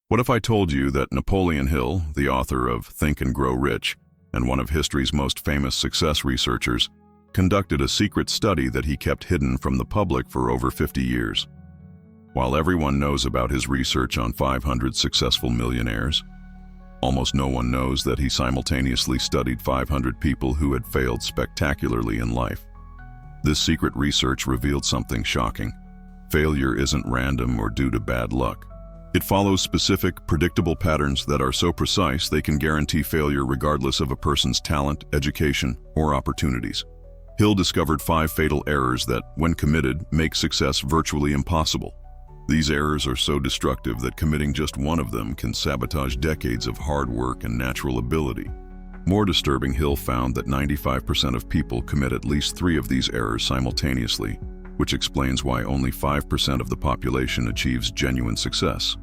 What if I told you that Napoleon Hill, the author of Think and Grow Rich, and one of history's most famous success researchers, conducted a secret study that he kept hidden from the public for over 50 years? While everyone knows about his research on 500 successful millionaires, almost no one knows that he simultaneously studied 500 people who had failed spectacularly in life. This secret research revealed something shocking. Failure isn't random or due to bad luck. It follows specific, predictable patterns that are so precise they can guarantee failure regardless of a person's talent, education, or opportunities. Hill discovered 5 fatal errors that, when committed, make success virtually impossible. These errors are so destructive that committing just one of them can sabotage decades of hard work and natural ability. More disturbing, Hill found that 95% of people commit at least 3 of these errors simultaneously, which explains why only 5% of the population achieves genuine success.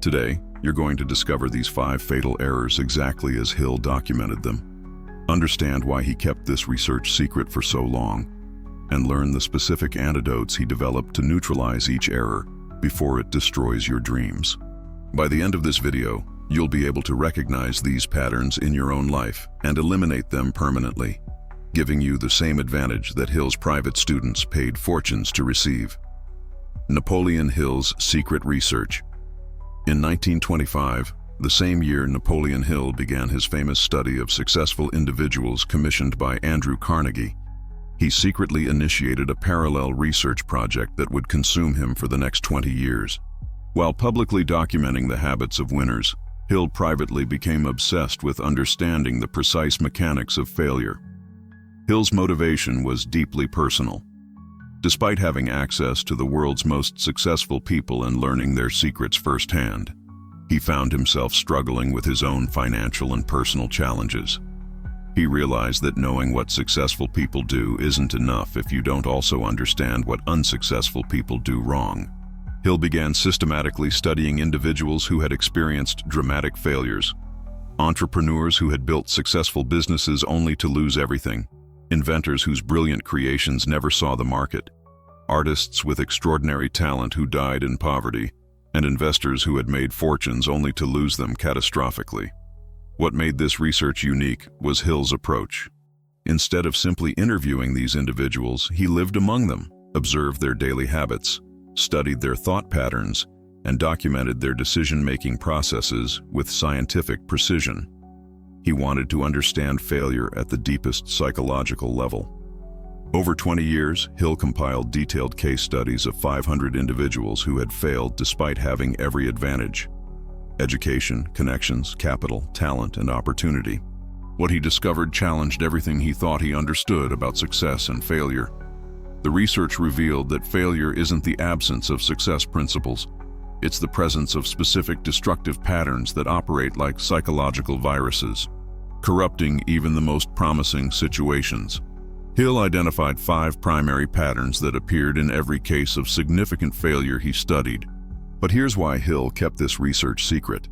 Today, you're going to discover these 5 fatal errors exactly as Hill documented them, understand why he kept this research secret for so long, and learn the specific antidotes he developed to neutralize each error before it destroys your dreams. By the end of this video, you'll be able to recognize these patterns in your own life and eliminate them permanently, giving you the same advantage that Hill's private students paid fortunes to receive. Napoleon Hill's secret research. In 1925, the same year Napoleon Hill began his famous study of successful individuals commissioned by Andrew Carnegie, he secretly initiated a parallel research project that would consume him for the next 20 years. While publicly documenting the habits of winners, Hill privately became obsessed with understanding the precise mechanics of failure. Hill's motivation was deeply personal. Despite having access to the world's most successful people and learning their secrets firsthand, he found himself struggling with his own financial and personal challenges. He realized that knowing what successful people do isn't enough if you don't also understand what unsuccessful people do wrong. Hill began systematically studying individuals who had experienced dramatic failures, entrepreneurs who had built successful businesses only to lose everything, inventors whose brilliant creations never saw the market, artists with extraordinary talent who died in poverty, and investors who had made fortunes only to lose them catastrophically. What made this research unique was Hill's approach. Instead of simply interviewing these individuals, he lived among them, observed their daily habits, studied their thought patterns, and documented their decision-making processes with scientific precision. He wanted to understand failure at the deepest psychological level. Over 20 years, Hill compiled detailed case studies of 500 individuals who had failed despite having every advantage: education, connections, capital, talent, and opportunity. What he discovered challenged everything he thought he understood about success and failure. The research revealed that failure isn't the absence of success principles. It's the presence of specific destructive patterns that operate like psychological viruses, corrupting even the most promising situations. Hill identified 5 primary patterns that appeared in every case of significant failure he studied. But here's why Hill kept this research secret.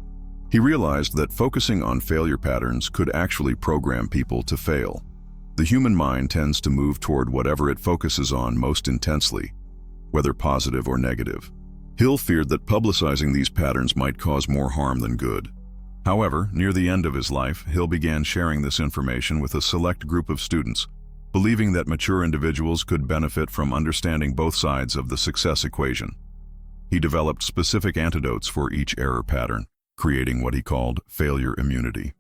He realized that focusing on failure patterns could actually program people to fail. The human mind tends to move toward whatever it focuses on most intensely, whether positive or negative. Hill feared that publicizing these patterns might cause more harm than good. However, near the end of his life, Hill began sharing this information with a select group of students, believing that mature individuals could benefit from understanding both sides of the success equation. He developed specific antidotes for each error pattern, creating what he called failure immunity.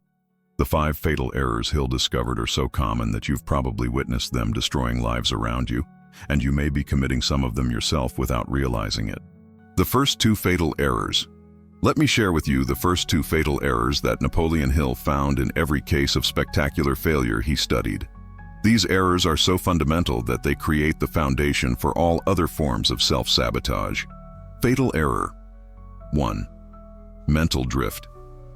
The 5 fatal errors Hill discovered are so common that you've probably witnessed them destroying lives around you, and you may be committing some of them yourself without realizing it. The first 2 fatal errors. Let me share with you the first 2 fatal errors that Napoleon Hill found in every case of spectacular failure he studied. These errors are so fundamental that they create the foundation for all other forms of self-sabotage. Fatal error. 1. Mental drift.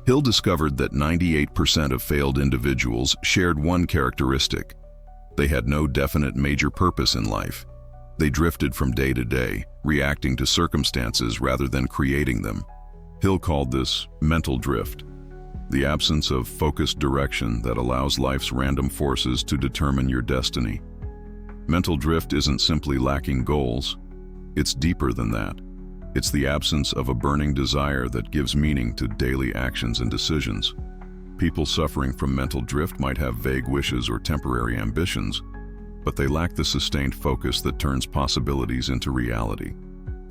Hill discovered that 98% of failed individuals shared one characteristic. They had no definite major purpose in life. They drifted from day to day, reacting to circumstances rather than creating them. Hill called this mental drift, the absence of focused direction that allows life's random forces to determine your destiny. Mental drift isn't simply lacking goals. It's deeper than that. It's the absence of a burning desire that gives meaning to daily actions and decisions. People suffering from mental drift might have vague wishes or temporary ambitions, but they lack the sustained focus that turns possibilities into reality.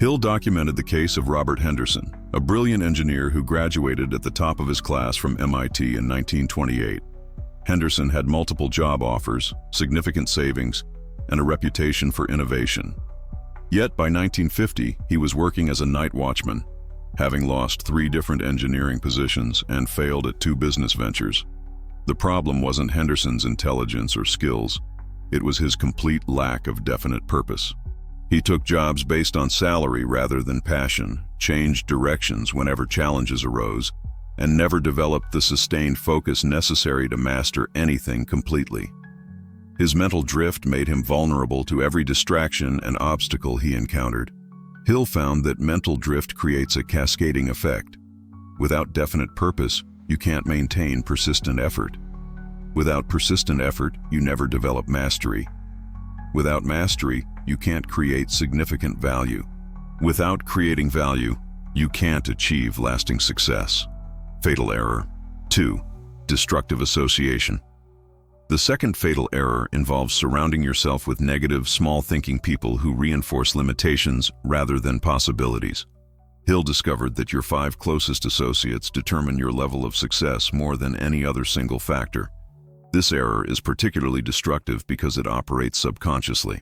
Hill documented the case of Robert Henderson, a brilliant engineer who graduated at the top of his class from MIT in 1928. Henderson had multiple job offers, significant savings, and a reputation for innovation. Yet by 1950, he was working as a night watchman, having lost 3 different engineering positions and failed at 2 business ventures. The problem wasn't Henderson's intelligence or skills, it was his complete lack of definite purpose. He took jobs based on salary rather than passion, changed directions whenever challenges arose, and never developed the sustained focus necessary to master anything completely. His mental drift made him vulnerable to every distraction and obstacle he encountered. Hill found that mental drift creates a cascading effect. Without definite purpose, you can't maintain persistent effort. Without persistent effort, you never develop mastery. Without mastery, you can't create significant value. Without creating value, you can't achieve lasting success. Fatal error. 2. Destructive association. The second fatal error involves surrounding yourself with negative, small-thinking people who reinforce limitations rather than possibilities. Hill discovered that your 5 closest associates determine your level of success more than any other single factor. This error is particularly destructive because it operates subconsciously.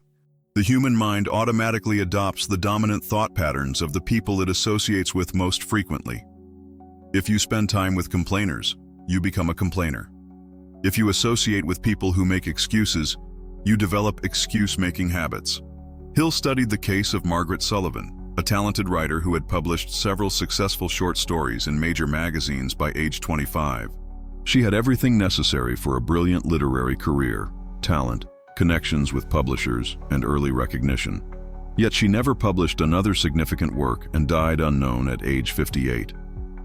The human mind automatically adopts the dominant thought patterns of the people it associates with most frequently. If you spend time with complainers, you become a complainer. If you associate with people who make excuses, you develop excuse-making habits. Hill studied the case of Margaret Sullivan, a talented writer who had published several successful short stories in major magazines by age 25. She had everything necessary for a brilliant literary career: talent, connections with publishers, and early recognition. Yet she never published another significant work and died unknown at age 58.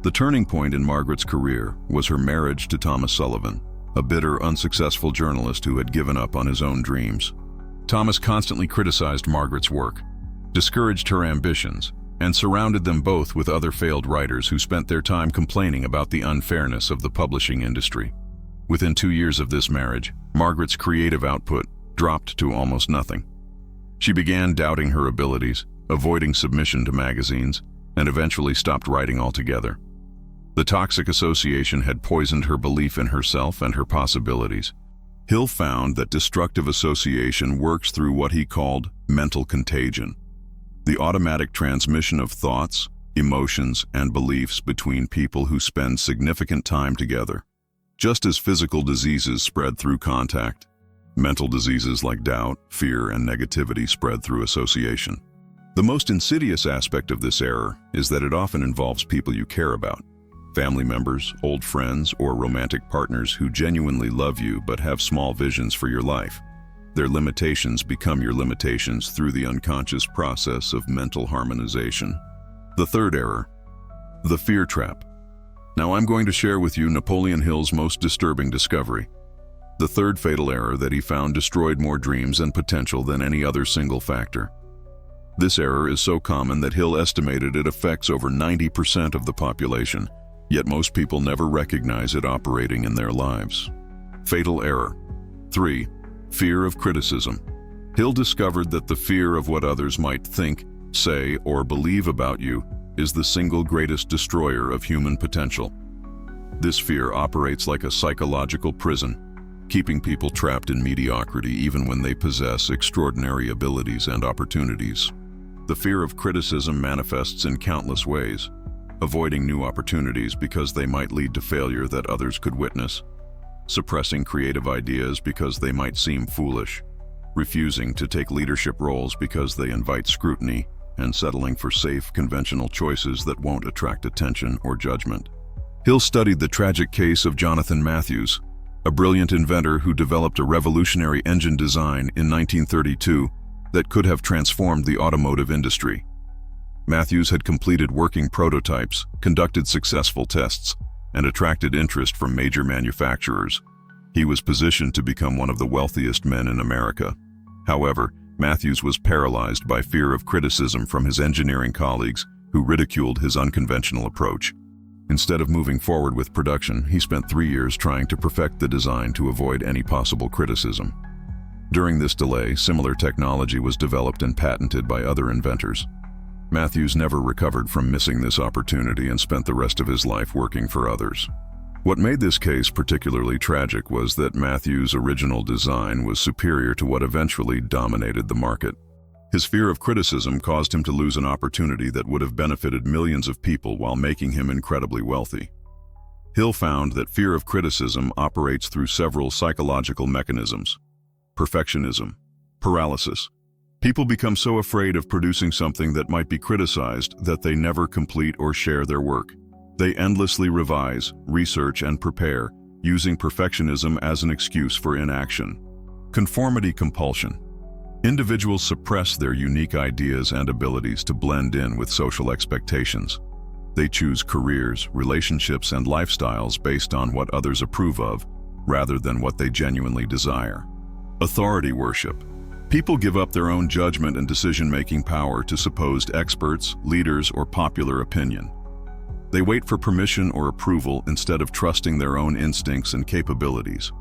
The turning point in Margaret's career was her marriage to Thomas Sullivan, a bitter, unsuccessful journalist who had given up on his own dreams. Thomas constantly criticized Margaret's work, discouraged her ambitions, and surrounded them both with other failed writers who spent their time complaining about the unfairness of the publishing industry. Within 2 years of this marriage, Margaret's creative output dropped to almost nothing. She began doubting her abilities, avoiding submission to magazines, and eventually stopped writing altogether. The toxic association had poisoned her belief in herself and her possibilities. Hill found that destructive association works through what he called mental contagion, the automatic transmission of thoughts, emotions, and beliefs between people who spend significant time together. Just as physical diseases spread through contact, mental diseases like doubt, fear, and negativity spread through association. The most insidious aspect of this error is that it often involves people you care about. Family members, old friends, or romantic partners who genuinely love you but have small visions for your life. Their limitations become your limitations through the unconscious process of mental harmonization. The third error, the fear trap. Now I'm going to share with you Napoleon Hill's most disturbing discovery. The third fatal error that he found destroyed more dreams and potential than any other single factor. This error is so common that Hill estimated it affects over 90% of the population. Yet most people never recognize it operating in their lives. Fatal error. 3. Fear of criticism. Hill discovered that the fear of what others might think, say, or believe about you is the single greatest destroyer of human potential. This fear operates like a psychological prison, keeping people trapped in mediocrity even when they possess extraordinary abilities and opportunities. The fear of criticism manifests in countless ways: avoiding new opportunities because they might lead to failure that others could witness, suppressing creative ideas because they might seem foolish, refusing to take leadership roles because they invite scrutiny, and settling for safe, conventional choices that won't attract attention or judgment. Hill studied the tragic case of Jonathan Matthews, a brilliant inventor who developed a revolutionary engine design in 1932 that could have transformed the automotive industry. Matthews had completed working prototypes, conducted successful tests, and attracted interest from major manufacturers. He was positioned to become one of the wealthiest men in America. However, Matthews was paralyzed by fear of criticism from his engineering colleagues who ridiculed his unconventional approach. Instead of moving forward with production, he spent 3 years trying to perfect the design to avoid any possible criticism. During this delay, similar technology was developed and patented by other inventors. Matthews never recovered from missing this opportunity and spent the rest of his life working for others. What made this case particularly tragic was that Matthews' original design was superior to what eventually dominated the market. His fear of criticism caused him to lose an opportunity that would have benefited millions of people while making him incredibly wealthy. Hill found that fear of criticism operates through several psychological mechanisms. Perfectionism, paralysis. People become so afraid of producing something that might be criticized that they never complete or share their work. They endlessly revise, research, and prepare, using perfectionism as an excuse for inaction. Conformity compulsion. Individuals suppress their unique ideas and abilities to blend in with social expectations. They choose careers, relationships, and lifestyles based on what others approve of, rather than what they genuinely desire. Authority worship. People give up their own judgment and decision-making power to supposed experts, leaders, or popular opinion. They wait for permission or approval instead of trusting their own instincts and capabilities.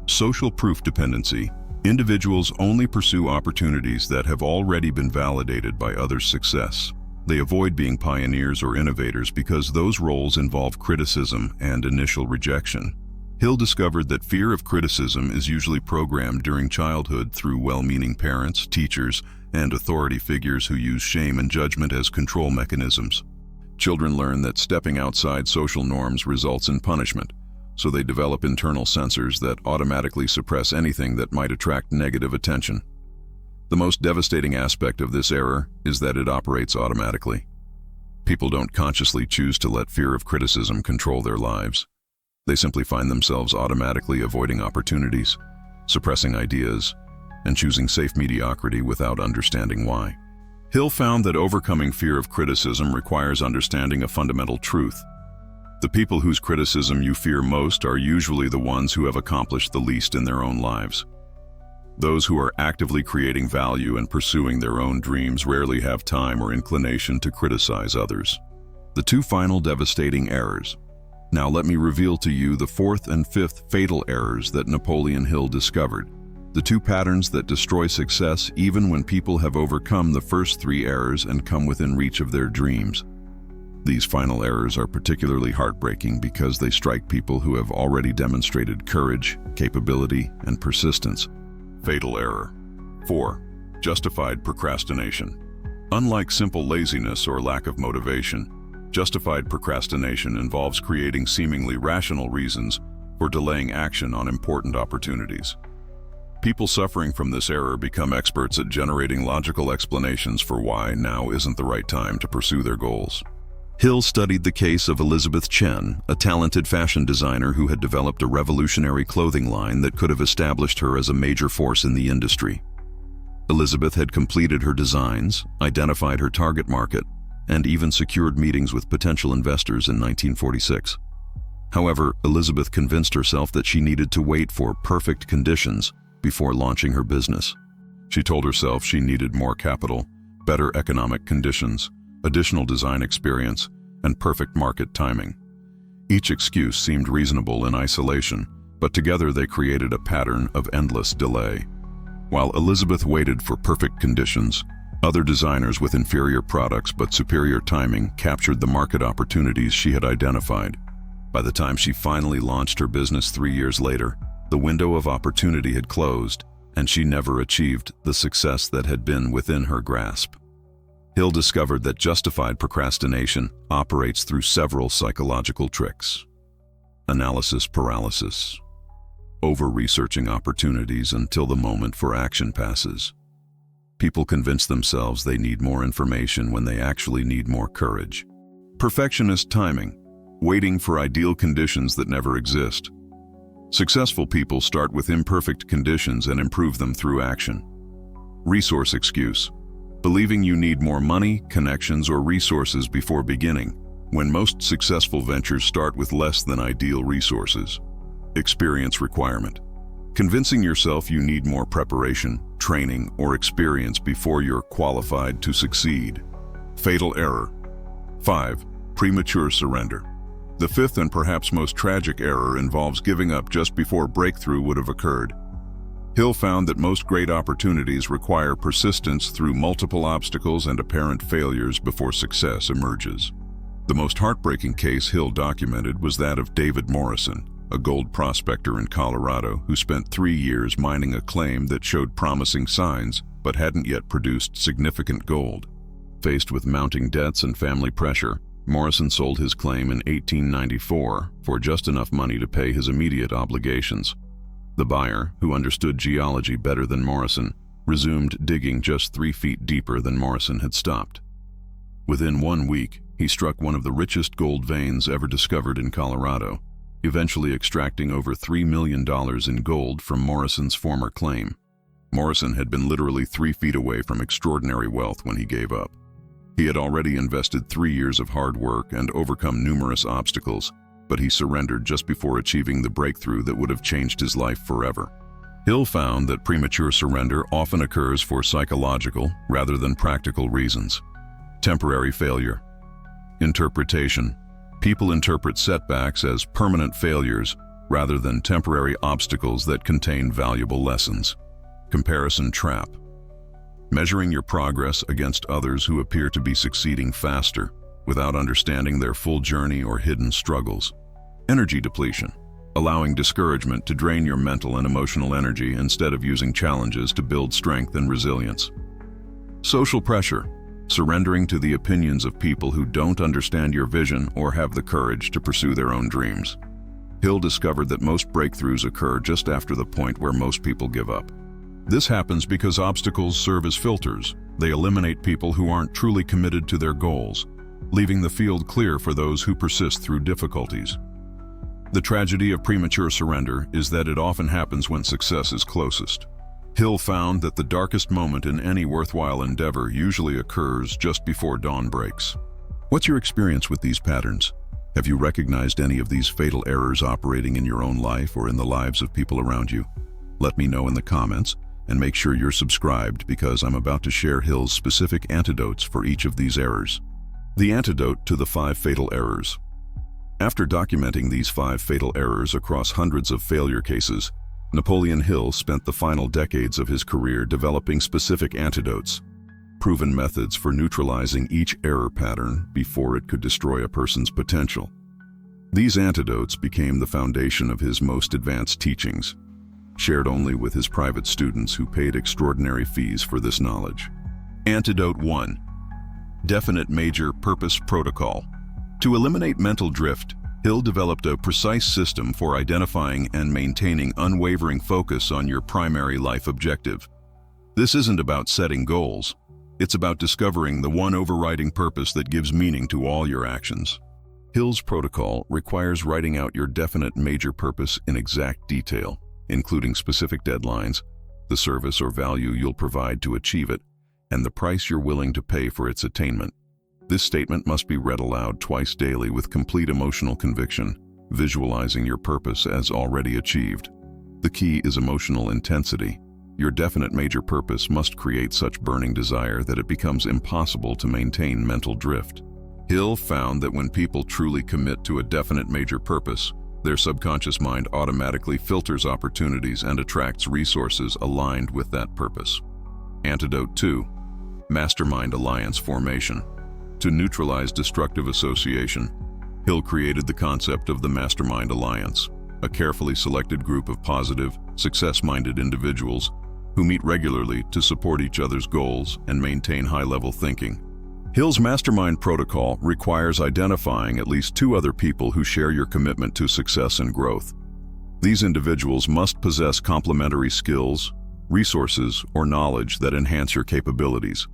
Social proof dependency. Individuals only pursue opportunities that have already been validated by others' success. They avoid being pioneers or innovators because those roles involve criticism and initial rejection. Hill discovered that fear of criticism is usually programmed during childhood through well-meaning parents, teachers, and authority figures who use shame and judgment as control mechanisms. Children learn that stepping outside social norms results in punishment, so they develop internal censors that automatically suppress anything that might attract negative attention. The most devastating aspect of this error is that it operates automatically. People don't consciously choose to let fear of criticism control their lives. They simply find themselves automatically avoiding opportunities, suppressing ideas, and choosing safe mediocrity without understanding why. Hill found that overcoming fear of criticism requires understanding a fundamental truth. The people whose criticism you fear most are usually the ones who have accomplished the least in their own lives. Those who are actively creating value and pursuing their own dreams rarely have time or inclination to criticize others. The two final devastating errors. Now let me reveal to you the fourth and fifth fatal errors that Napoleon Hill discovered, the two patterns that destroy success even when people have overcome the first three errors and come within reach of their dreams. These final errors are particularly heartbreaking because they strike people who have already demonstrated courage, capability, and persistence. Fatal error. 4. Justified procrastination. Unlike simple laziness or lack of motivation, justified procrastination involves creating seemingly rational reasons for delaying action on important opportunities. People suffering from this error become experts at generating logical explanations for why now isn't the right time to pursue their goals. Hill studied the case of Elizabeth Chen, a talented fashion designer who had developed a revolutionary clothing line that could have established her as a major force in the industry. Elizabeth had completed her designs, identified her target market, and even secured meetings with potential investors in 1946. However, Elizabeth convinced herself that she needed to wait for perfect conditions before launching her business. She told herself she needed more capital, better economic conditions, additional design experience, and perfect market timing. Each excuse seemed reasonable in isolation, but together they created a pattern of endless delay. While Elizabeth waited for perfect conditions, other designers with inferior products but superior timing captured the market opportunities she had identified. By the time she finally launched her business 3 years later, the window of opportunity had closed, and she never achieved the success that had been within her grasp. Hill discovered that justified procrastination operates through several psychological tricks. Analysis paralysis. Over-researching opportunities until the moment for action passes. People convince themselves they need more information when they actually need more courage. Perfectionist timing. Waiting for ideal conditions that never exist. Successful people start with imperfect conditions and improve them through action. Resource excuse. Believing you need more money, connections, or resources before beginning, when most successful ventures start with less than ideal resources. Experience requirement. Convincing yourself you need more preparation, training, or experience before you're qualified to succeed. Fatal error. 5. Premature surrender. The fifth and perhaps most tragic error involves giving up just before breakthrough would have occurred. Hill found that most great opportunities require persistence through multiple obstacles and apparent failures before success emerges. The most heartbreaking case Hill documented was that of David Morrison, a gold prospector in Colorado who spent 3 years mining a claim that showed promising signs but hadn't yet produced significant gold. Faced with mounting debts and family pressure, Morrison sold his claim in 1894 for just enough money to pay his immediate obligations. The buyer, who understood geology better than Morrison, resumed digging just 3 feet deeper than Morrison had stopped. Within 1 week, he struck one of the richest gold veins ever discovered in Colorado, eventually extracting over $3 million in gold from Morrison's former claim. Morrison had been literally 3 feet away from extraordinary wealth when he gave up. He had already invested 3 years of hard work and overcome numerous obstacles, but he surrendered just before achieving the breakthrough that would have changed his life forever. Hill found that premature surrender often occurs for psychological rather than practical reasons. Temporary failure. Interpretation. People interpret setbacks as permanent failures rather than temporary obstacles that contain valuable lessons. Comparison trap. Measuring your progress against others who appear to be succeeding faster without understanding their full journey or hidden struggles. Energy depletion. Allowing discouragement to drain your mental and emotional energy instead of using challenges to build strength and resilience. Social pressure. Surrendering to the opinions of people who don't understand your vision or have the courage to pursue their own dreams. Hill discovered that most breakthroughs occur just after the point where most people give up. This happens because obstacles serve as filters. They eliminate people who aren't truly committed to their goals, leaving the field clear for those who persist through difficulties. The tragedy of premature surrender is that it often happens when success is closest. Hill found that the darkest moment in any worthwhile endeavor usually occurs just before dawn breaks. What's your experience with these patterns? Have you recognized any of these fatal errors operating in your own life or in the lives of people around you? Let me know in the comments, and make sure you're subscribed because I'm about to share Hill's specific antidotes for each of these errors. The antidote to the 5 fatal errors. After documenting these 5 fatal errors across hundreds of failure cases, Napoleon Hill spent the final decades of his career developing specific antidotes, proven methods for neutralizing each error pattern before it could destroy a person's potential. These antidotes became the foundation of his most advanced teachings, shared only with his private students who paid extraordinary fees for this knowledge. Antidote 1. Definite Major Purpose Protocol. To eliminate mental drift, Hill developed a precise system for identifying and maintaining unwavering focus on your primary life objective. This isn't about setting goals. It's about discovering the one overriding purpose that gives meaning to all your actions. Hill's protocol requires writing out your definite major purpose in exact detail, including specific deadlines, the service or value you'll provide to achieve it, and the price you're willing to pay for its attainment. This statement must be read aloud twice daily with complete emotional conviction, visualizing your purpose as already achieved. The key is emotional intensity. Your definite major purpose must create such burning desire that it becomes impossible to maintain mental drift. Hill found that when people truly commit to a definite major purpose, their subconscious mind automatically filters opportunities and attracts resources aligned with that purpose. Antidote 2. Mastermind alliance formation. To neutralize destructive association, Hill created the concept of the Mastermind Alliance, a carefully selected group of positive, success-minded individuals who meet regularly to support each other's goals and maintain high-level thinking. Hill's Mastermind Protocol requires identifying at least 2 other people who share your commitment to success and growth. These individuals must possess complementary skills, resources, or knowledge that enhance your capabilities.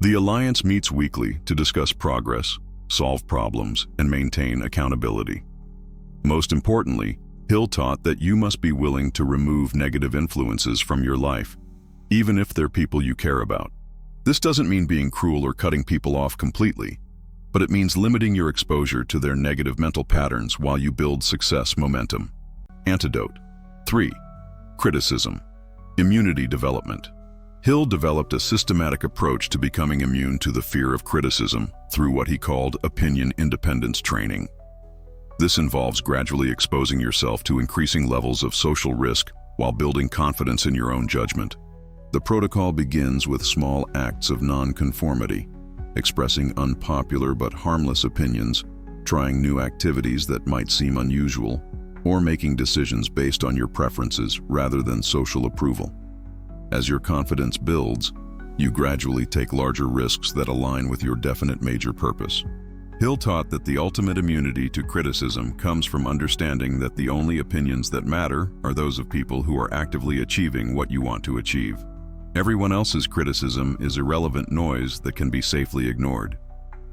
The Alliance meets weekly to discuss progress, solve problems, and maintain accountability. Most importantly, Hill taught that you must be willing to remove negative influences from your life, even if they're people you care about. This doesn't mean being cruel or cutting people off completely, but it means limiting your exposure to their negative mental patterns while you build success momentum. Antidote 3. Criticism. Immunity development. Hill developed a systematic approach to becoming immune to the fear of criticism through what he called opinion independence training. This involves gradually exposing yourself to increasing levels of social risk while building confidence in your own judgment. The protocol begins with small acts of nonconformity, expressing unpopular but harmless opinions, trying new activities that might seem unusual, or making decisions based on your preferences rather than social approval. As your confidence builds, you gradually take larger risks that align with your definite major purpose. Hill taught that the ultimate immunity to criticism comes from understanding that the only opinions that matter are those of people who are actively achieving what you want to achieve. Everyone else's criticism is irrelevant noise that can be safely ignored.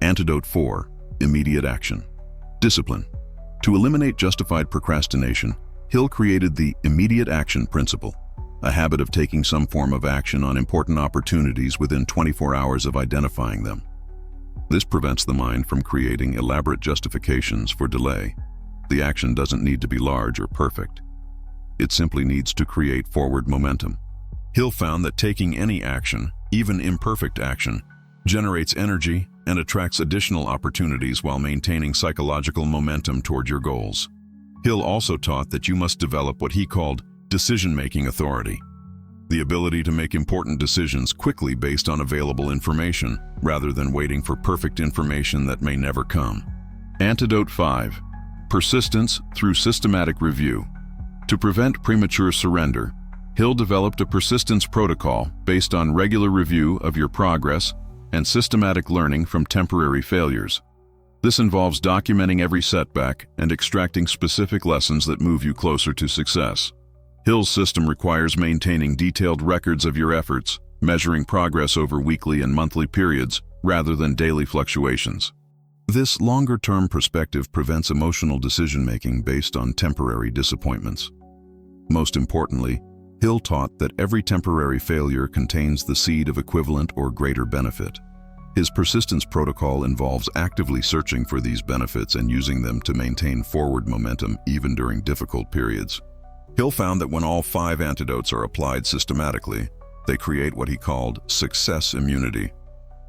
Antidote 4. Immediate action. Discipline. To eliminate justified procrastination, Hill created the immediate action principle, a habit of taking some form of action on important opportunities within 24 hours of identifying them. This prevents the mind from creating elaborate justifications for delay. The action doesn't need to be large or perfect. It simply needs to create forward momentum. Hill found that taking any action, even imperfect action, generates energy and attracts additional opportunities while maintaining psychological momentum toward your goals. Hill also taught that you must develop what he called decision-making authority, the ability to make important decisions quickly based on available information, rather than waiting for perfect information that may never come. Antidote 5. Persistence through systematic review. To prevent premature surrender, Hill developed a persistence protocol based on regular review of your progress and systematic learning from temporary failures. This involves documenting every setback and extracting specific lessons that move you closer to success. Hill's system requires maintaining detailed records of your efforts, measuring progress over weekly and monthly periods, rather than daily fluctuations. This longer-term perspective prevents emotional decision-making based on temporary disappointments. Most importantly, Hill taught that every temporary failure contains the seed of equivalent or greater benefit. His persistence protocol involves actively searching for these benefits and using them to maintain forward momentum even during difficult periods. Hill found that when all 5 antidotes are applied systematically, they create what he called success immunity,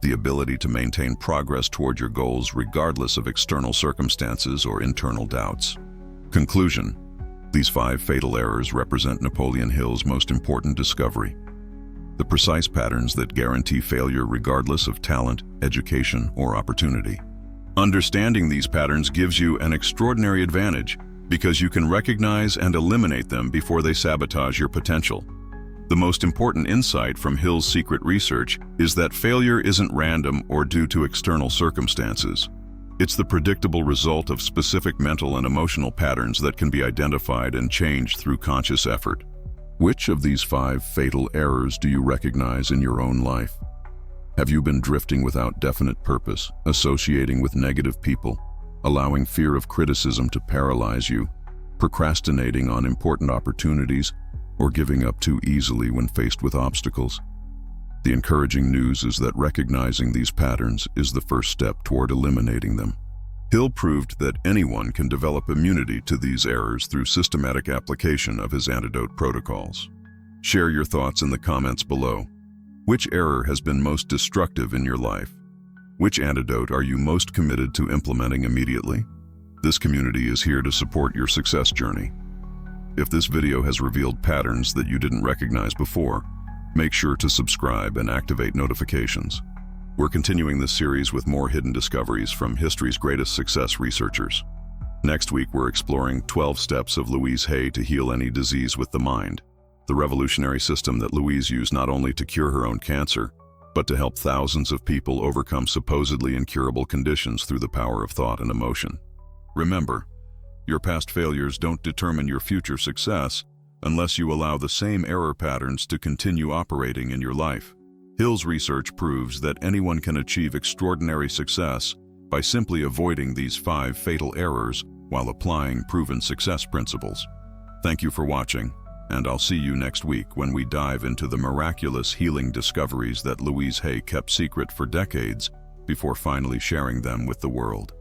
the ability to maintain progress toward your goals regardless of external circumstances or internal doubts. Conclusion: these 5 fatal errors represent Napoleon Hill's most important discovery, the precise patterns that guarantee failure regardless of talent, education, or opportunity. Understanding these patterns gives you an extraordinary advantage because you can recognize and eliminate them before they sabotage your potential. The most important insight from Hill's secret research is that failure isn't random or due to external circumstances. It's the predictable result of specific mental and emotional patterns that can be identified and changed through conscious effort. Which of these 5 fatal errors do you recognize in your own life? Have you been drifting without definite purpose, associating with negative people, allowing fear of criticism to paralyze you, procrastinating on important opportunities, or giving up too easily when faced with obstacles? The encouraging news is that recognizing these patterns is the first step toward eliminating them. Hill proved that anyone can develop immunity to these errors through systematic application of his antidote protocols. Share your thoughts in the comments below. Which error has been most destructive in your life? Which antidote are you most committed to implementing immediately? This community is here to support your success journey. If this video has revealed patterns that you didn't recognize before, make sure to subscribe and activate notifications. We're continuing this series with more hidden discoveries from history's greatest success researchers. Next week, we're exploring 12 steps of Louise Hay to heal any disease with the mind, the revolutionary system that Louise used not only to cure her own cancer, but to help thousands of people overcome supposedly incurable conditions through the power of thought and emotion. Remember, your past failures don't determine your future success unless you allow the same error patterns to continue operating in your life. Hill's research proves that anyone can achieve extraordinary success by simply avoiding these 5 fatal errors while applying proven success principles. Thank you for watching, and I'll see you next week when we dive into the miraculous healing discoveries that Louise Hay kept secret for decades before finally sharing them with the world.